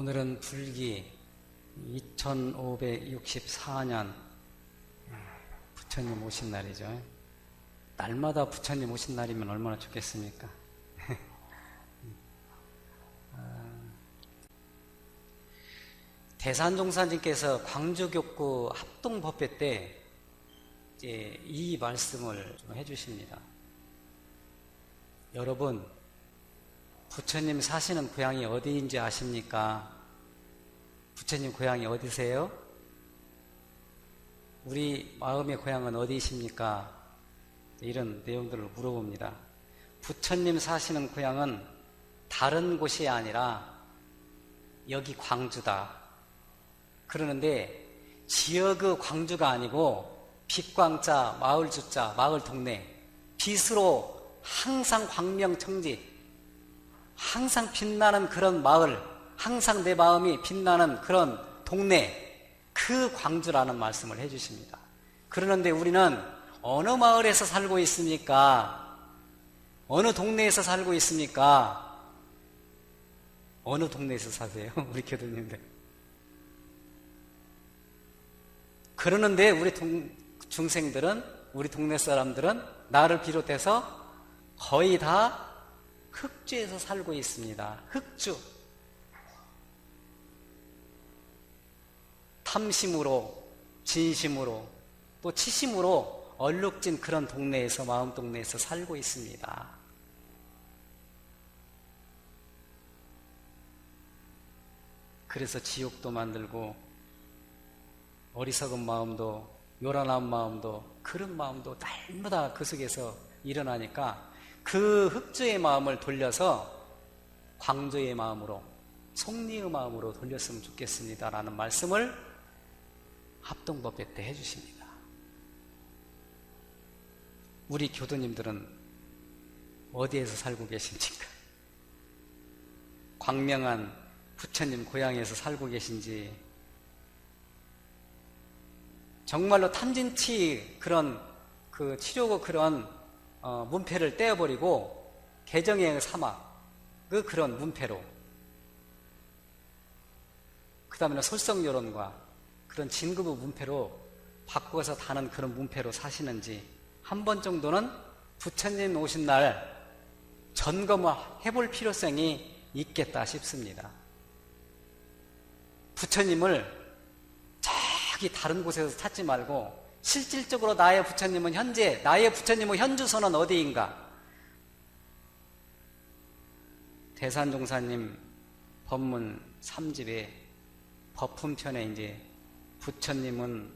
오늘은 불기 2564년 부처님 오신 날이죠. 날마다 부처님 오신 날이면 얼마나 좋겠습니까? 대산종사님께서 광주교구 합동법회 때 이제 이 말씀을 좀 해주십니다. 여러분, 부처님 사시는 고향이 어디인지 아십니까? 부처님 고향이 어디세요? 우리 마음의 고향은 어디이십니까? 이런 내용들을 물어봅니다. 부처님 사시는 고향은 다른 곳이 아니라 여기 광주다. 그러는데 지역의 광주가 아니고 빛광자, 마을주자, 마을 동네, 빛으로 항상 광명청지, 항상 빛나는 그런 마을, 항상 내 마음이 빛나는 그런 동네, 그 광주라는 말씀을 해주십니다. 그러는데 우리는 어느 마을에서 살고 있습니까? 어느 동네에서 살고 있습니까? 어느 동네에서 사세요? 우리 교도님들. 그러는데 우리 중생들은, 우리 동네 사람들은 나를 비롯해서 거의 다 흑주에서 살고 있습니다. 흑주. 탐심으로, 진심으로, 또 치심으로 얼룩진 그런 동네에서, 마음 동네에서 살고 있습니다. 그래서 지옥도 만들고 어리석은 마음도, 요란한 마음도, 그런 마음도 날마다 그 속에서 일어나니까 그 흑주의 마음을 돌려서 광주의 마음으로, 속리의 마음으로 돌렸으면 좋겠습니다라는 말씀을 합동법회 때 해주십니다. 우리 교도님들은 어디에서 살고 계십니까? 광명한 부처님 고향에서 살고 계신지, 정말로 탐진치 그런 그 치료고 그런 문패를 떼어버리고 개정의 사막 그런 문패로, 그 다음에는 솔성요론과 그런 진급의 문패로 바꿔서 다는 그런 문패로 사시는지 한 번 정도는 부처님 오신 날 점검을 해볼 필요성이 있겠다 싶습니다. 부처님을 저기 다른 곳에서 찾지 말고 실질적으로 나의 부처님은 현재, 나의 부처님의 현주소는 어디인가? 대산종사님 법문 3집에 법품편에 이제 부처님은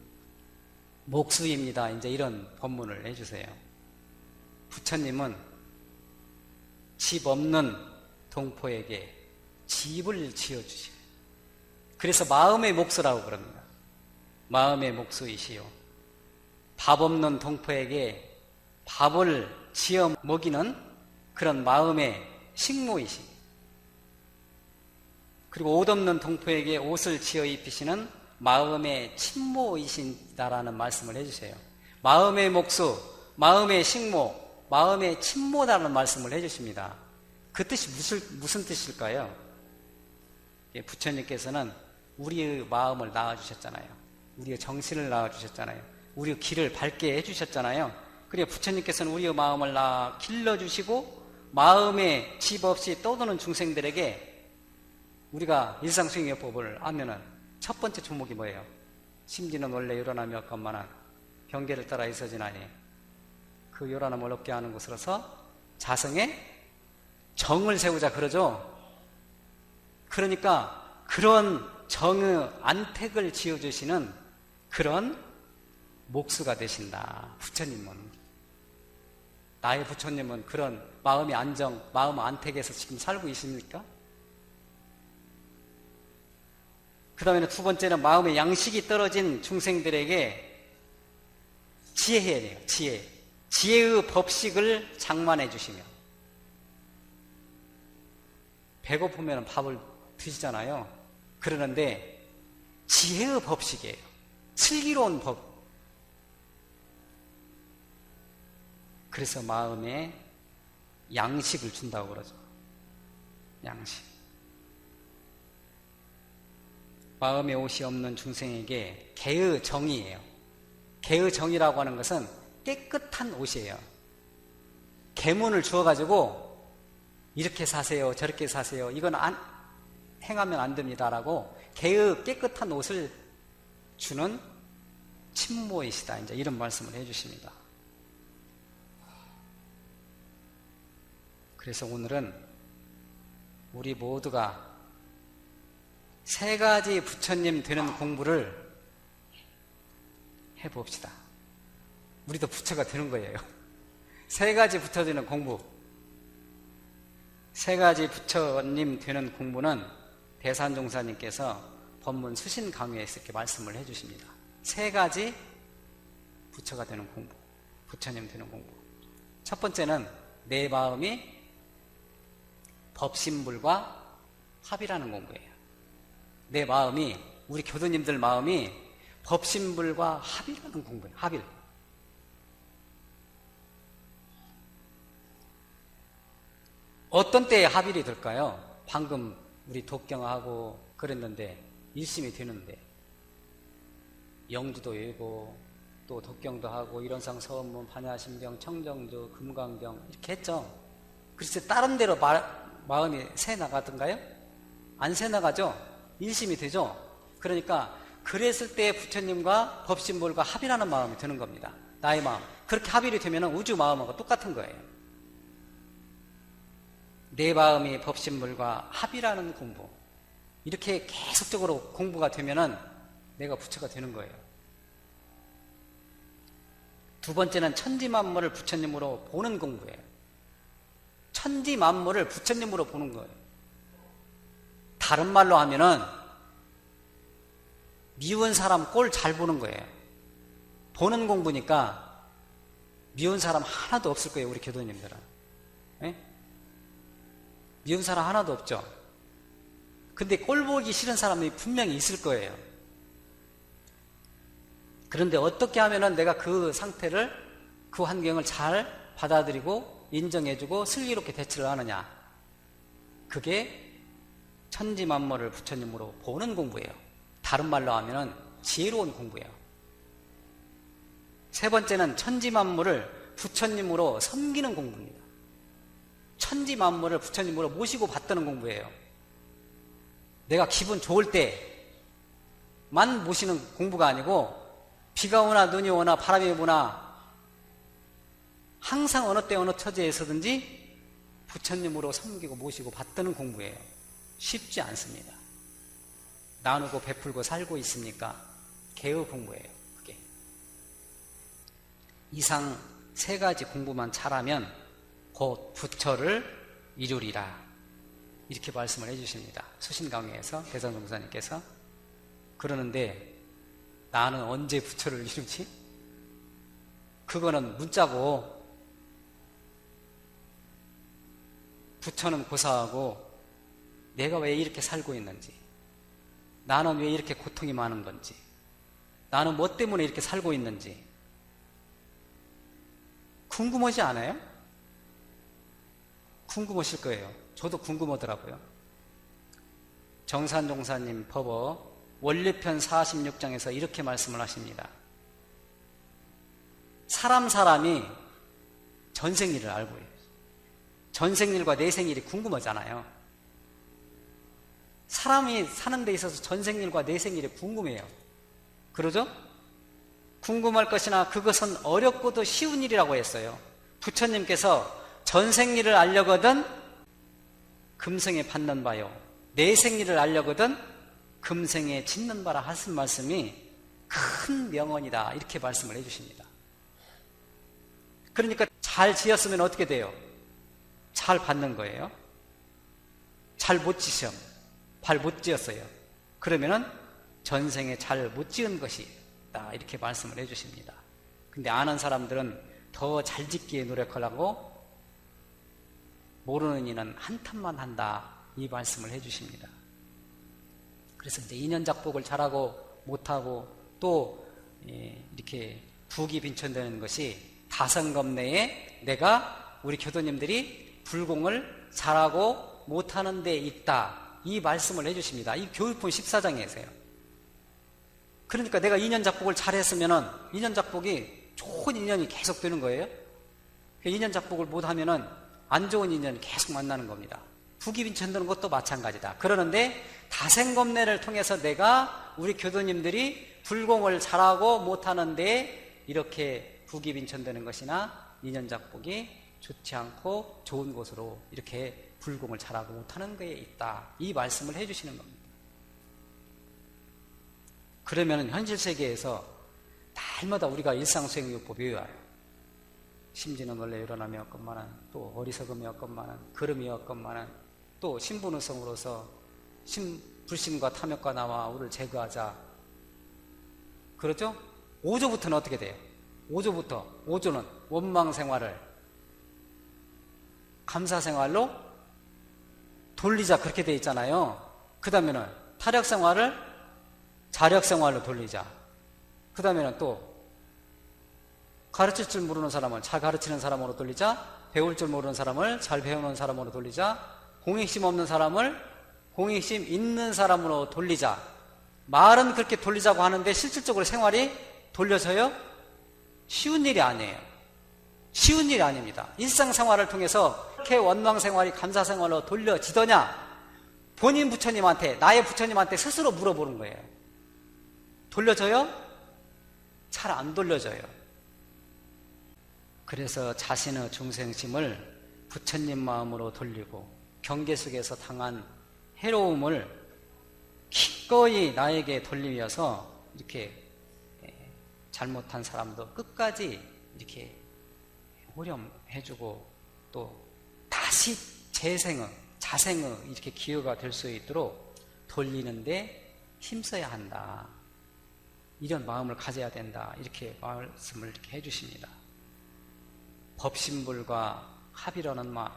목수입니다. 이제 이런 법문을 해주세요. 부처님은 집 없는 동포에게 집을 지어주세요. 그래서 마음의 목수라고 그럽니다. 마음의 목수이시요. 밥 없는 동포에게 밥을 지어 먹이는 그런 마음의 식모이시. 그리고 옷 없는 동포에게 옷을 지어 입히시는 마음의 친모이신다라는 말씀을 해주세요. 마음의 목수, 마음의 식모, 마음의 친모다라는 말씀을 해주십니다. 그 뜻이 무슨 뜻일까요? 부처님께서는 우리의 마음을 낳아주셨잖아요. 우리의 정신을 낳아주셨잖아요. 우리의 길을 밝게 해주셨잖아요. 그리고 부처님께서는 우리의 마음을 길러주시고 마음에 집 없이 떠도는 중생들에게 우리가 일상수행요법을 하면은 첫 번째 종목이 뭐예요? 심지는 원래 요란함이 없건만한 경계를 따라 있어지나니 그 요란함을 없게 하는 것으로서 자성에 정을 세우자 그러죠. 그러니까 그런 정의 안택을 지어주시는 그런 목수가 되신다. 부처님은. 나의 부처님은 그런 마음의 안정, 마음 안택에서 지금 살고 있습니까? 그 다음에는 두 번째는 마음의 양식이 떨어진 중생들에게 지혜해야 돼요. 지혜. 지혜의 법식을 장만해 주시며, 배고프면 밥을 드시잖아요. 그러는데 지혜의 법식이에요. 슬기로운 법. 그래서 마음에 양식을 준다고 그러죠. 양식. 마음의 옷이 없는 중생에게 개의 정이에요. 개의 정이라고 하는 것은 깨끗한 옷이에요. 계문을 주어가지고 이렇게 사세요, 저렇게 사세요, 이건 행하면 안 됩니다라고 개의 깨끗한 옷을 주는 친모이시다, 이제 이런 말씀을 해주십니다. 그래서 오늘은 우리 모두가 세 가지 부처님 되는 공부를 해봅시다. 우리도 부처가 되는 거예요. 세 가지 부처 되는 공부. 세 가지 부처님 되는 공부는 대산종사님께서 법문 수신 강의에서 이렇게 말씀을 해주십니다. 세 가지 부처가 되는 공부, 부처님 되는 공부. 첫 번째는 내 마음이 법신불과 합이라는 공부예요. 내 마음이, 우리 교도님들 마음이 법신불과 합이라는 공부예요. 합일. 어떤 때에 합일이 될까요? 방금 우리 독경하고 그랬는데 일심이 되는데 영주도 외고 또 독경도 하고 일원상 서원문 반야심경 청정주 금강경 이렇게 했죠. 그래서 다른 데로 마음이 새 나가던가요? 안 새 나가죠? 일심이 되죠? 그러니까 그랬을 때 부처님과 법신불과 합이라는 마음이 드는 겁니다. 나의 마음. 그렇게 합일이 되면 우주 마음하고 똑같은 거예요. 내 마음이 법신불과 합이라는 공부. 이렇게 계속적으로 공부가 되면은 내가 부처가 되는 거예요. 두 번째는 천지만물을 부처님으로 보는 공부예요. 천지만물을 부처님으로 보는 거예요. 다른 말로 하면은 미운 사람 꼴 잘 보는 거예요. 보는 공부니까 미운 사람 하나도 없을 거예요, 우리 교도님들은. 네? 미운 사람 하나도 없죠. 근데 꼴 보기 싫은 사람이 분명히 있을 거예요. 그런데 어떻게 하면은 내가 그 상태를, 그 환경을 잘 받아들이고 인정해주고 슬기롭게 대처를 하느냐. 그게 천지만물을 부처님으로 보는 공부예요. 다른 말로 하면은 지혜로운 공부예요. 세 번째는 천지만물을 부처님으로 섬기는 공부입니다. 천지만물을 부처님으로 모시고 받드는 공부예요. 내가 기분 좋을 때만 모시는 공부가 아니고 비가 오나 눈이 오나 바람이 부나 항상 어느 때 어느 처지에서든지 부처님으로 섬기고 모시고 받드는 공부예요. 쉽지 않습니다. 나누고 베풀고 살고 있으니까 개의 공부예요. 그게. 이상 세 가지 공부만 잘하면 곧 부처를 이루리라. 이렇게 말씀을 해주십니다. 수신강의에서 대선종사님께서. 그러는데 나는 언제 부처를 이루지? 그거는 문자고 부처는 고사하고 내가 왜 이렇게 살고 있는지, 나는 왜 이렇게 고통이 많은 건지, 나는 뭐 때문에 이렇게 살고 있는지 궁금하지 않아요? 궁금하실 거예요. 저도 궁금하더라고요. 정산종사님 법어 원리편 46장에서 이렇게 말씀을 하십니다. 사람이 전생일을 알고 해요. 전생일과 내생일이 궁금하잖아요. 사람이 사는 데 있어서 전생일과 내생일이 궁금해요. 그러죠? 궁금할 것이나 그것은 어렵고도 쉬운 일이라고 했어요. 부처님께서 전생일을 알려거든 금생에 받는 바요, 내생일을 알려거든 금생에 짓는 바라 하신 말씀이 큰 명언이다. 이렇게 말씀을 해주십니다. 그러니까 잘 지었으면 어떻게 돼요? 잘 받는 거예요. 잘 못 지으면, 잘 못 지었어요. 그러면은 전생에 잘 못 지은 것이다. 이렇게 말씀을 해주십니다. 근데 아는 사람들은 더 잘 짓기에 노력하려고 모르는 이는 한탄만 한다. 이 말씀을 해주십니다. 그래서 이제 인연작복을 잘하고 못하고 또 이렇게 부기 빈천되는 것이 다성겁 내에 내가 우리 교도님들이 불공을 잘하고 못하는 데 있다. 이 말씀을 해주십니다. 이 교육본 14장에서요. 그러니까 내가 인연작복을 잘했으면은 인연작복이 좋은 인연이 계속 되는 거예요. 인연작복을 못하면은 안 좋은 인연이 계속 만나는 겁니다. 부귀빈천되는 것도 마찬가지다. 그러는데 다생검례를 통해서 내가 우리 교도님들이 불공을 잘하고 못하는데 이렇게 부귀빈천되는 것이나 인연작복이 좋지 않고 좋은 곳으로 이렇게 불공을 잘하고 못하는 거에 있다. 이 말씀을 해주시는 겁니다. 그러면 현실 세계에서 날마다 우리가 일상수행요법 외워요. 심지는 원래 일어나며 없건만은, 또 어리석음이 없건만은, 걸음이 없건만은, 또 신분의성으로서 불신과 탐욕과 나와 우를 제거하자. 그렇죠? 5조부터는 어떻게 돼요? 5조는 원망생활을 감사생활로 돌리자, 그렇게 돼 있잖아요. 그 다음에는 타력생활을 자력생활로 돌리자. 그 다음에는 또 가르칠 줄 모르는 사람을 잘 가르치는 사람으로 돌리자. 배울 줄 모르는 사람을 잘 배우는 사람으로 돌리자. 공익심 없는 사람을 공익심 있는 사람으로 돌리자. 말은 그렇게 돌리자고 하는데 실질적으로 생활이 돌려서요? 쉬운 일이 아니에요. 쉬운 일이 아닙니다. 일상생활을 통해서 이렇게 원망생활이 감사생활로 돌려지더냐? 본인 부처님한테, 나의 부처님한테 스스로 물어보는 거예요. 돌려져요? 잘 안 돌려져요. 그래서 자신의 중생심을 부처님 마음으로 돌리고 경계 속에서 당한 해로움을 기꺼이 나에게 돌리면서 이렇게 잘못한 사람도 끝까지 이렇게 호렴해주고 또 다시 자생의 이렇게 기회가 될 수 있도록 돌리는데 힘써야 한다. 이런 마음을 가져야 된다. 이렇게 말씀을 이렇게 해주십니다. 법신불과 합이라는 마음,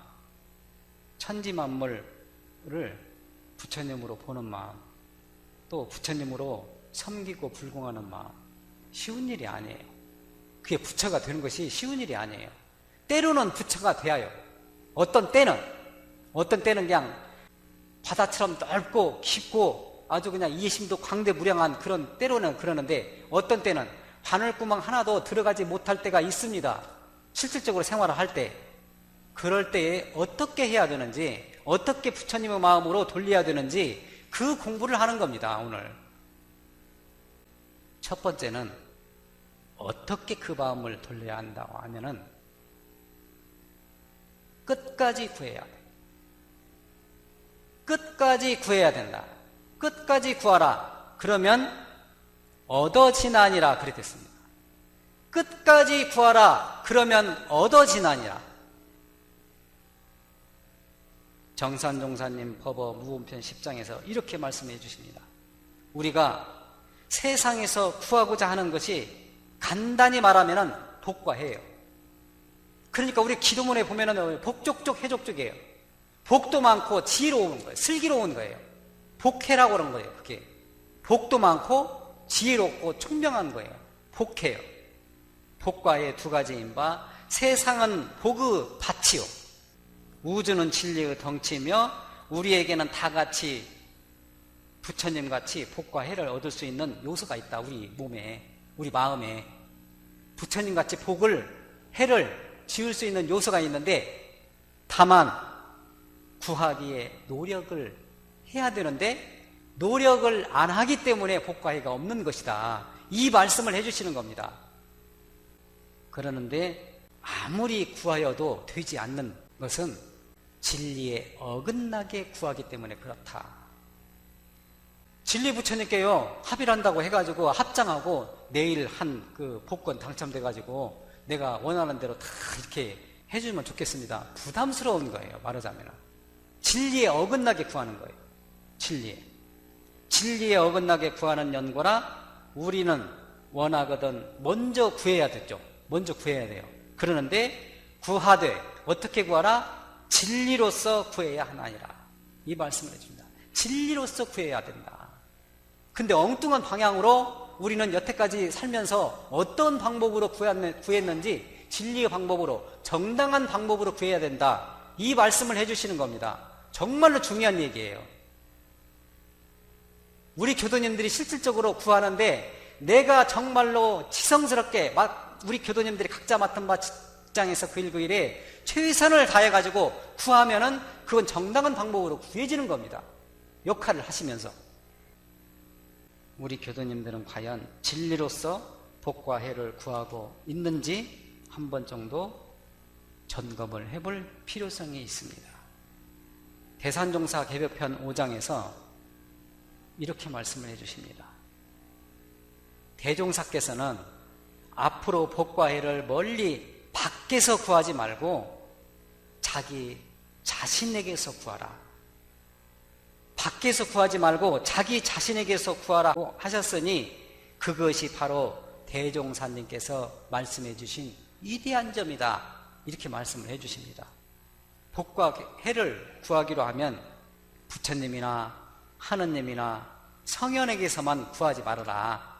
천지만물을 부처님으로 보는 마음, 또 부처님으로 섬기고 불공하는 마음, 쉬운 일이 아니에요. 그게 부처가 되는 것이 쉬운 일이 아니에요. 때로는 부처가 돼요. 어떤 때는 그냥 바다처럼 넓고 깊고 아주 그냥 이해심도 광대무량한 그런 때로는 그러는데, 어떤 때는 바늘구멍 하나도 들어가지 못할 때가 있습니다. 실질적으로 생활을 할 때. 그럴 때에 어떻게 해야 되는지, 어떻게 부처님의 마음으로 돌려야 되는지 그 공부를 하는 겁니다. 오늘 첫 번째는 어떻게 그 마음을 돌려야 한다고 하면은 끝까지 구해야 돼. 끝까지 구해야 된다. 끝까지 구하라. 그러면 얻어지나니라 그랬습니다. 끝까지 구하라. 그러면 얻어지나니라. 정산종사님 법어 무본편 10장에서 이렇게 말씀해 주십니다. 우리가 세상에서 구하고자 하는 것이 간단히 말하면 복과 해예요. 그러니까 우리 기도문에 보면은 복족족 해족족이에요. 복도 많고 지혜로운 거예요. 슬기로운 거예요. 복해라고 그런 거예요. 그게 복도 많고 지혜롭고 총명한 거예요. 복해요. 복과 해 두 가지인 바 세상은 복의 밭이요, 우주는 진리의 덩치며 우리에게는 다 같이 부처님같이 복과 해를 얻을 수 있는 요소가 있다. 우리 몸에, 우리 마음에 부처님같이 복을, 해를 지을 수 있는 요소가 있는데, 다만 구하기에 노력을 해야 되는데 노력을 안 하기 때문에 복과 해가 없는 것이다. 이 말씀을 해주시는 겁니다. 그러는데 아무리 구하여도 되지 않는 것은 진리에 어긋나게 구하기 때문에 그렇다. 진리 부처님께요 합의한다고 해가지고 합장하고 내일 한 그 복권 당첨돼가지고 내가 원하는 대로 다 이렇게 해주면 좋겠습니다. 부담스러운 거예요. 말하자면 진리에 어긋나게 구하는 거예요. 진리에 어긋나게 구하는 연고라 우리는 원하거든 먼저 구해야 되죠. 먼저 구해야 돼요. 그러는데 구하되 어떻게 구하라? 진리로서 구해야 하나니라. 이 말씀을 해줍니다. 진리로서 구해야 된다. 근데 엉뚱한 방향으로 우리는 여태까지 살면서 어떤 방법으로 구했는지 진리의 방법으로, 정당한 방법으로 구해야 된다. 이 말씀을 해주시는 겁니다. 정말로 중요한 얘기예요. 우리 교도님들이 실질적으로 구하는데 내가 정말로 지성스럽게 우리 교도님들이 각자 맡은 바 직장에서 그 일 그 일에 최선을 다해가지고 구하면은 그건 정당한 방법으로 구해지는 겁니다. 역할을 하시면서. 우리 교도님들은 과연 진리로서 복과 해를 구하고 있는지 한 번 정도 점검을 해볼 필요성이 있습니다. 대산종사 개벽편 5장에서 이렇게 말씀을 해주십니다. 대종사께서는 앞으로 복과 해를 멀리 밖에서 구하지 말고 자기 자신에게서 구하라. 밖에서 구하지 말고 자기 자신에게서 구하라고 하셨으니 그것이 바로 대종사님께서 말씀해 주신 위대한 점이다. 이렇게 말씀을 해 주십니다. 복과 해를 구하기로 하면 부처님이나 하느님이나 성현에게서만 구하지 말아라.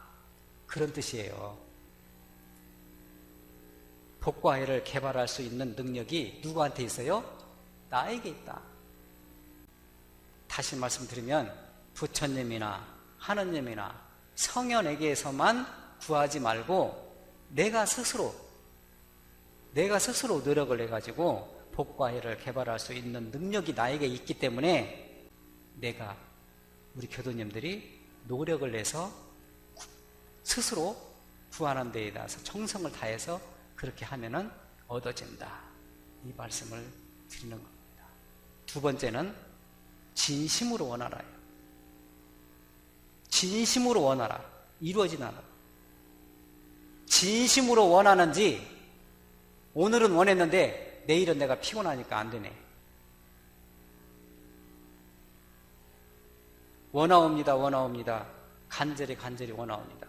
그런 뜻이에요. 복과 해를 개발할 수 있는 능력이 누구한테 있어요? 나에게 있다. 다시 말씀드리면 부처님이나 하느님이나 성현에게서만 구하지 말고 내가 스스로 노력을 해가지고 복과 해를 개발할 수 있는 능력이 나에게 있기 때문에 우리 교도님들이 노력을 내서 스스로 구하는 데에 대해서 정성을 다해서 그렇게 하면은 얻어진다. 이 말씀을 드리는 겁니다. 두 번째는 진심으로 원하라요. 진심으로 원하라. 이루어진 않아. 진심으로 원하는지 오늘은 원했는데 내일은 내가 피곤하니까 안 되네. 원하옵니다. 간절히 원하옵니다.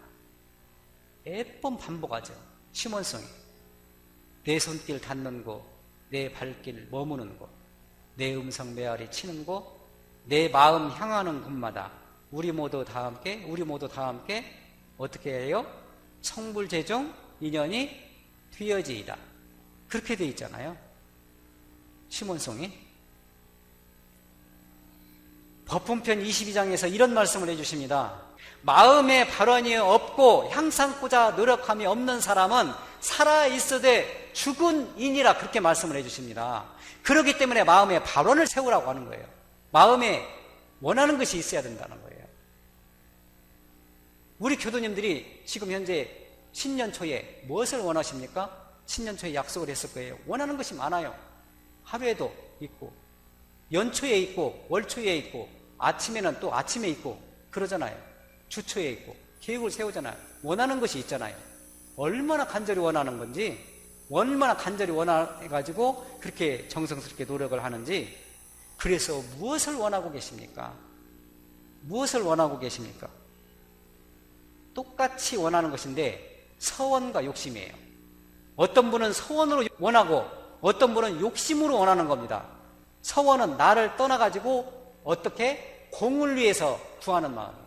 몇 번 반복하죠. 심원성이. 내 손길 닿는 곳, 내 발길 머무는 곳, 내 음성 메아리 치는 곳, 내 마음 향하는 곳마다 우리 모두 다 함께 어떻게 해요? 성불재종 인연이 되어지이다. 그렇게 되어 있잖아요. 심원송이. 법훈편 22장에서 이런 말씀을 해주십니다. 마음에 발언이 없고 향상고자 노력함이 없는 사람은 살아있으되 죽은 인이라 그렇게 말씀을 해주십니다. 그렇기 때문에 마음에 발언을 세우라고 하는 거예요. 마음에 원하는 것이 있어야 된다는 거예요. 우리 교도님들이 지금 현재 신년 초에 무엇을 원하십니까? 신년 초에 약속을 했을 거예요. 원하는 것이 많아요. 하루에도 있고 연초에 있고 월초에 있고 아침에는 또 아침에 있고 그러잖아요. 주초에 있고 계획을 세우잖아요. 원하는 것이 있잖아요. 얼마나 간절히 원하는 건지, 얼마나 간절히 원해가지고 그렇게 정성스럽게 노력을 하는지. 그래서 무엇을 원하고 계십니까? 무엇을 원하고 계십니까? 똑같이 원하는 것인데 서원과 욕심이에요. 어떤 분은 서원으로 원하고 어떤 분은 욕심으로 원하는 겁니다. 서원은 나를 떠나가지고 어떻게 공을 위해서 구하는 마음이에요.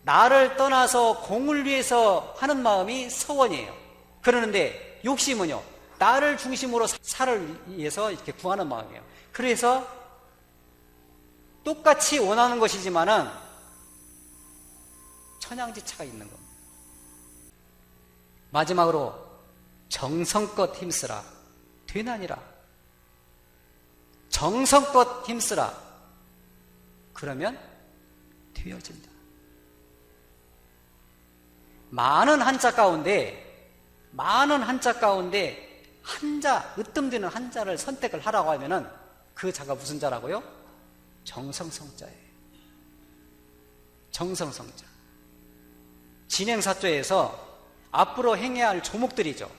나를 떠나서 공을 위해서 하는 마음이 서원이에요. 그러는데 욕심은요, 나를 중심으로 살을 위해서 이렇게 구하는 마음이에요. 그래서 똑같이 원하는 것이지만은 천양지차가 있는 겁니다. 마지막으로 정성껏 힘쓰라. 되나니라. 정성껏 힘쓰라. 그러면 되어진다. 많은 한자 가운데 한자, 으뜸되는 한자를 선택을 하라고 하면은 그 자가 무슨 자라고요? 정성성자예요. 정성성자. 진행사조에서 앞으로 행해야 할 조목들이죠.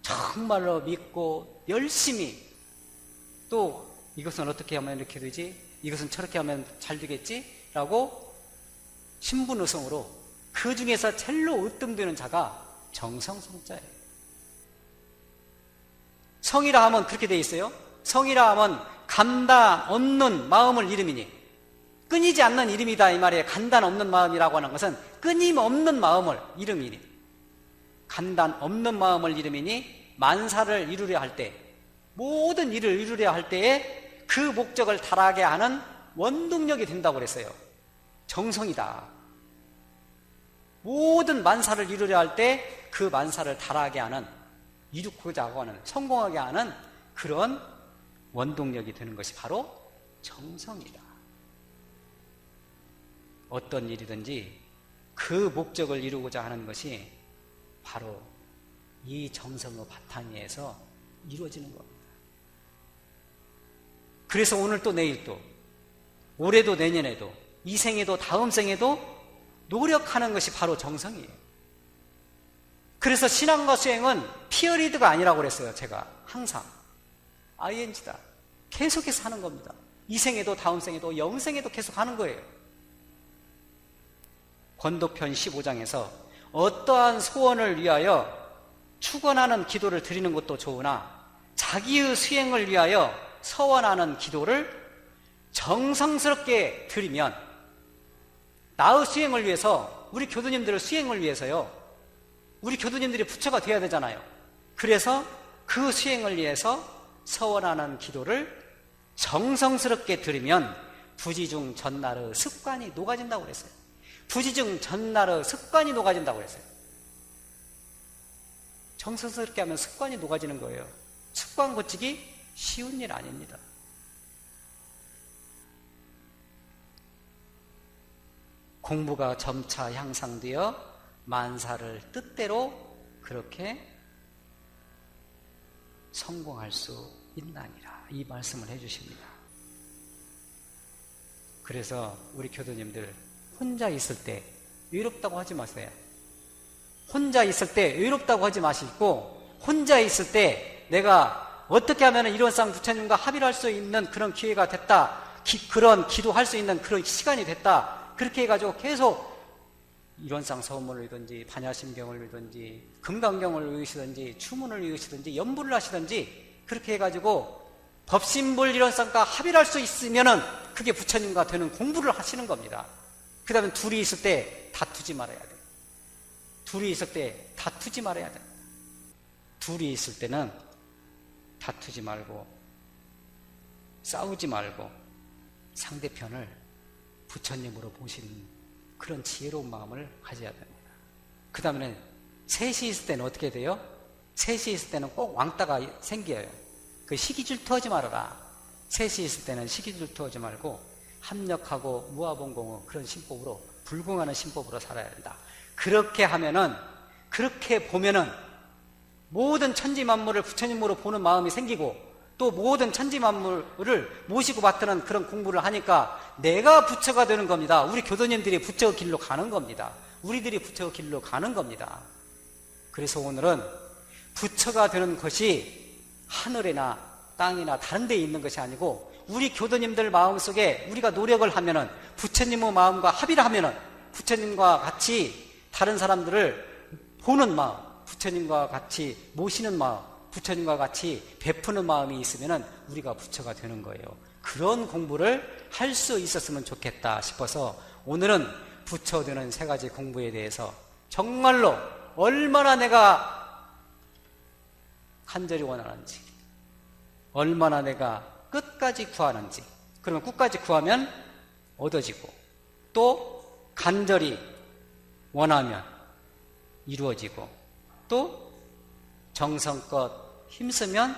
정말로 믿고 열심히, 또 이것은 어떻게 하면 이렇게 되지? 이것은 저렇게 하면 잘 되겠지? 라고 신분의성으로 그 중에서 제일로 으뜸되는 자가 정성성자예요. 성이라 하면 그렇게 되어 있어요. 성이라 하면 간단 없는 마음을 이름이니, 끊이지 않는 이름이다 이 말이에요. 간단 없는 마음이라고 하는 것은 끊임없는 마음을 이름이니, 간단 없는 마음을 이름이니 만사를 이루려 할 때, 모든 일을 이루려 할 때에 그 목적을 달하게 하는 원동력이 된다고 그랬어요. 정성이다. 모든 만사를 이루려 할 때 그 만사를 달하게 하는, 이루고자 하는, 성공하게 하는 그런 원동력이 되는 것이 바로 정성이다. 어떤 일이든지 그 목적을 이루고자 하는 것이 바로 이 정성의 바탕에서 이루어지는 겁니다. 그래서 오늘 또 내일 또 올해도 내년에도 이 생에도 다음 생에도 노력하는 것이 바로 정성이에요. 그래서 신앙과 수행은 피어리드가 아니라고 그랬어요. 제가 항상 ing다. 계속해서 하는 겁니다. 이 생에도 다음 생에도 영생에도 계속 하는 거예요. 권도편 15장에서 어떠한 소원을 위하여 축원하는 기도를 드리는 것도 좋으나 자기의 수행을 위하여 서원하는 기도를 정성스럽게 드리면, 나의 수행을 위해서, 우리 교도님들의 수행을 위해서요, 우리 교도님들이 부처가 되어야 되잖아요. 그래서 그 수행을 위해서 서원하는 기도를 정성스럽게 드리면 부지중 전날의 습관이 녹아진다고 그랬어요. 부지중 전날의 습관이 녹아진다고 그랬어요. 정성스럽게 하면 습관이 녹아지는 거예요. 습관 고치기 쉬운 일 아닙니다. 공부가 점차 향상되어 만사를 뜻대로 그렇게 성공할 수 있나니라, 이 말씀을 해주십니다. 그래서 우리 교도님들 혼자 있을 때 외롭다고 하지 마세요. 혼자 있을 때 외롭다고 하지 마시고, 혼자 있을 때 내가 어떻게 하면 이론상 부처님과 합의를 할 수 있는 그런 기회가 됐다, 그런 기도할 수 있는 그런 시간이 됐다, 그렇게 해가지고 계속 이론상 서문을 읽든지 반야심경을 읽든지 금강경을 읽으시든지 추문을 읽으시든지 연부를 하시든지 그렇게 해가지고 법신불 이론상과 합의를 할 수 있으면은 그게 부처님과 되는 공부를 하시는 겁니다. 그 다음에 둘이 있을 때 다투지 말아야 돼요. 둘이 있을 때 다투지 말아야 됩니다. 둘이 있을 때는 다투지 말고 싸우지 말고 상대편을 부처님으로 보시는 그런 지혜로운 마음을 가져야 됩니다. 그 다음에 셋이 있을 때는 어떻게 돼요? 셋이 있을 때는 꼭 왕따가 생겨요. 그 시기질투하지 말아라. 셋이 있을 때는 시기질투하지 말고 합력하고 무아봉공의 그런 신법으로, 불공하는 신법으로 살아야 된다. 그렇게 하면은, 그렇게 보면은 모든 천지만물을 부처님으로 보는 마음이 생기고, 또 모든 천지만물을 모시고 받드는 그런 공부를 하니까 내가 부처가 되는 겁니다. 우리 교도님들이 부처의 길로 가는 겁니다. 우리들이 부처의 길로 가는 겁니다. 그래서 오늘은 부처가 되는 것이 하늘이나 땅이나 다른 데에 있는 것이 아니고, 우리 교도님들 마음속에 우리가 노력을 하면은, 부처님의 마음과 합의를 하면은, 부처님과 같이 다른 사람들을 보는 마음, 부처님과 같이 모시는 마음, 부처님과 같이 베푸는 마음이 있으면 우리가 부처가 되는 거예요. 그런 공부를 할 수 있었으면 좋겠다 싶어서 오늘은 부처 되는 세 가지 공부에 대해서 정말로 얼마나 내가 간절히 원하는지, 얼마나 내가 끝까지 구하는지, 그러면 끝까지 구하면 얻어지고, 또 간절히 원하면 이루어지고, 또 정성껏 힘쓰면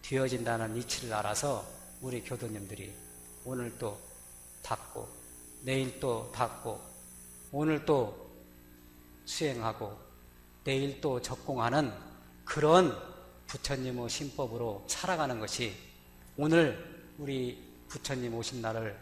되어진다는 이치를 알아서 우리 교도님들이 오늘 또 닦고, 내일 또 닦고, 오늘 또 수행하고, 내일 또 적공하는 그런 부처님의 신법으로 살아가는 것이 오늘 우리 부처님 오신 날을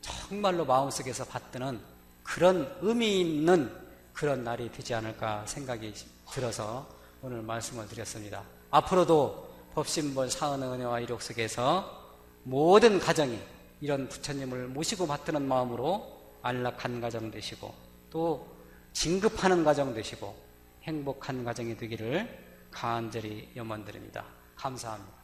정말로 마음속에서 받드는 그런 의미 있는 그런 날이 되지 않을까 생각이 들어서 오늘 말씀을 드렸습니다. 앞으로도 법신본 사은의 은혜와 이력 속에서 모든 가정이 이런 부처님을 모시고 받드는 마음으로 안락한 가정 되시고, 또 진급하는 가정 되시고 행복한 가정이 되기를 간절히 염원드립니다. 감사합니다.